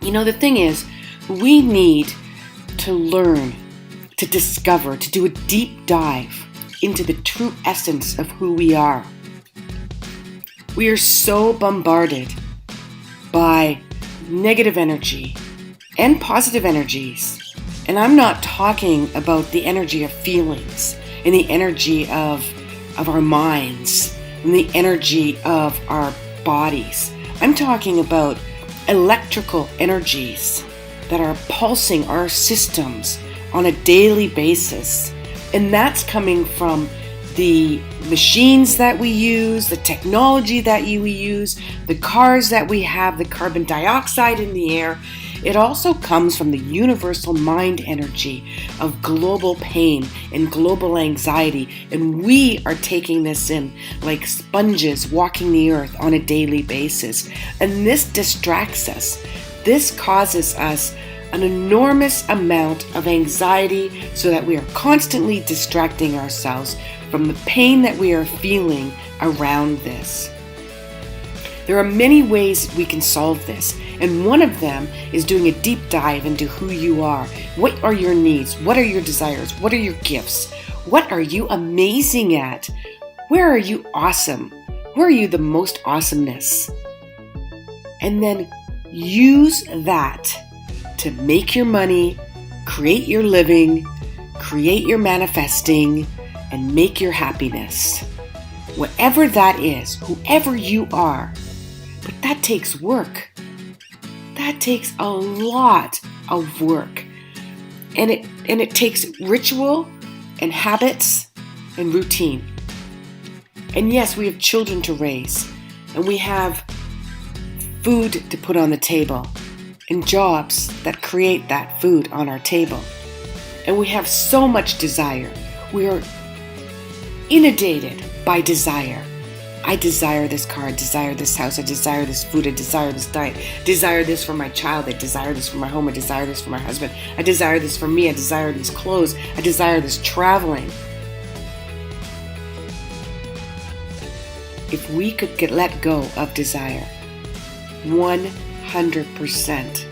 The thing is, we need to learn, to discover, to do a deep dive into the true essence of who we are. We are so bombarded by negative energy and positive energies. And I'm not talking about the energy of feelings and the energy of our minds and the energy of our bodies. I'm talking about electrical energies that are pulsing our systems on a daily basis. And that's coming from the machines that we use, the technology that we use, the cars that we have, the carbon dioxide in the air. It also comes from the universal mind energy of global pain and global anxiety. And we are taking this in like sponges walking the earth on a daily basis. And this distracts us. This causes us an enormous amount of anxiety so that we are constantly distracting ourselves from the pain that we are feeling around this. There are many ways we can solve this, and one of them is doing a deep dive into who you are. What are your needs? What are your desires? What are your gifts? What are you amazing at? Where are you awesome? Where are you the most awesomeness? And then use that to make your money, create your living, create your manifesting, and make your happiness. Whatever that is, whoever you are. But that takes work. That takes a lot of work. And it takes ritual and habits and routine. And yes, we have children to raise, and we have food to put on the table, and jobs that create that food on our table. And we have so much desire. We are inundated by desire. I desire this car, I desire this house, I desire this food, I desire this diet, I desire this for my child, I desire this for my home, I desire this for my husband, I desire this for me, I desire these clothes, I desire this traveling. If we could let go of desire, 100%,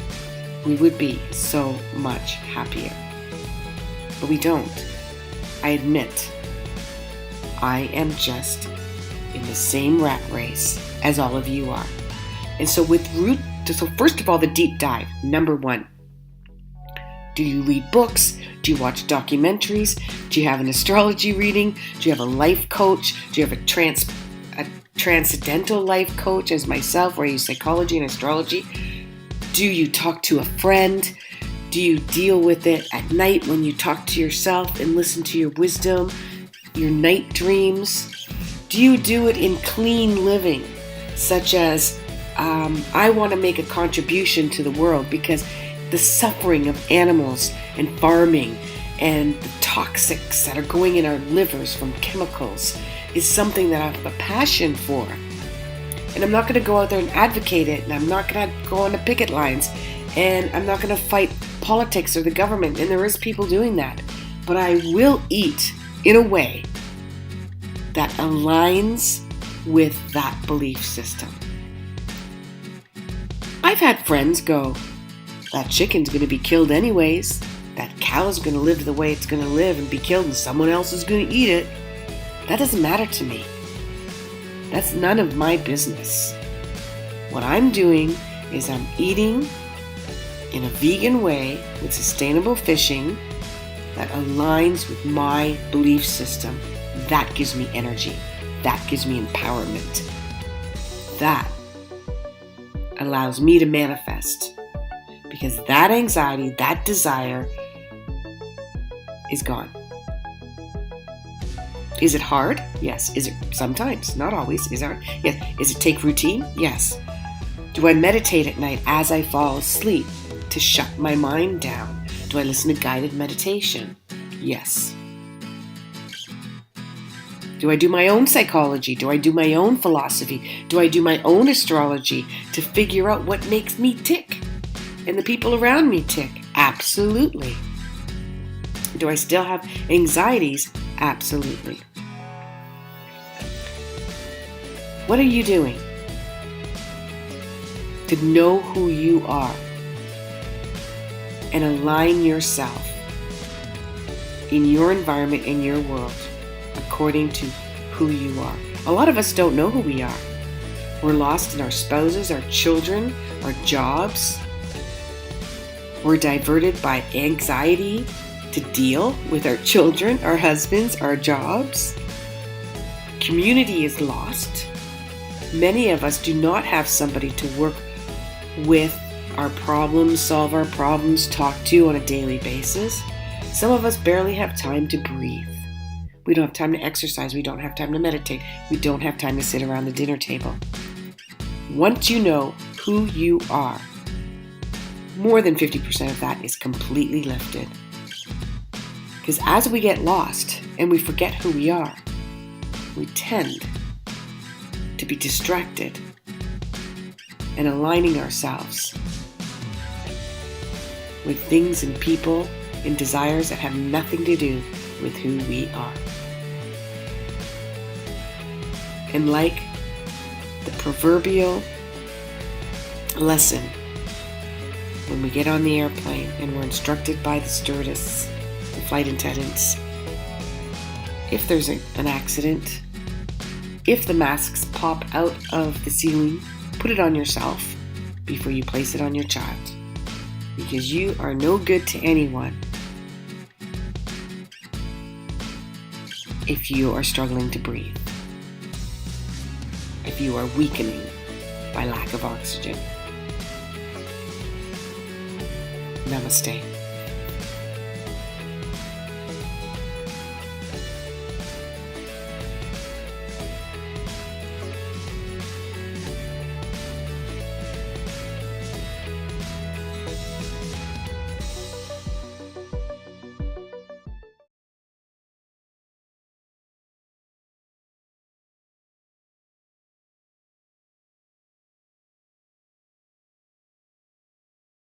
we would be so much happier. But we don't. I admit, I am just in the same rat race as all of you are. And so so first of all, the deep dive, number one. Do you read books? Do you watch documentaries? Do you have an astrology reading? Do you have a life coach? Do you have a transcendental life coach as myself, where I use psychology and astrology? Do you talk to a friend? Do you deal with it at night when you talk to yourself and listen to your wisdom, your night dreams? Do you do it in clean living, such as, I want to make a contribution to the world because the suffering of animals and farming and the toxics that are going in our livers from chemicals is something that I have a passion for. And I'm not going to go out there and advocate it, and I'm not going to go on the picket lines, and I'm not going to fight politics or the government, and there is people doing that. But I will eat in a way that aligns with that belief system. I've had friends go, that chicken's going to be killed anyways, that cow is going to live the way it's going to live and be killed, and someone else is going to eat it. That doesn't matter to me. That's none of my business. What I'm doing is I'm eating in a vegan way with sustainable fishing that aligns with my belief system. That gives me energy. That gives me empowerment. That allows me to manifest, because that anxiety, that desire is gone. Is it hard? Yes. Is it sometimes? Not always. Is it hard? Yes. Is it take routine? Yes. Do I meditate at night as I fall asleep to shut my mind down? Do I listen to guided meditation? Yes. Do I do my own psychology? Do I do my own philosophy? Do I do my own astrology to figure out what makes me tick and the people around me tick? Absolutely. Do I still have anxieties? Absolutely. What are you doing to know who you are and align yourself in your environment, in your world, according to who you are. A lot of us don't know who we are. We're lost in our spouses, our children, our jobs. We're diverted by anxiety to deal with our children, our husbands, our jobs. Community is lost. Many of us do not have somebody to work with our problems, solve our problems, talk to on a daily basis. Some of us barely have time to breathe. We don't have time to exercise. We don't have time to meditate. We don't have time to sit around the dinner table. Once you know who you are, more than 50% of that is completely lifted. Because as we get lost and we forget who we are, we tend to be distracted and aligning ourselves with things and people and desires that have nothing to do with who we are. And like the proverbial lesson when we get on the airplane and we're instructed by the stewardess, the flight attendants, if there's an accident, if the masks pop out of the ceiling, put it on yourself before you place it on your child. Because you are no good to anyone if you are struggling to breathe, if you are weakening by lack of oxygen. Namaste.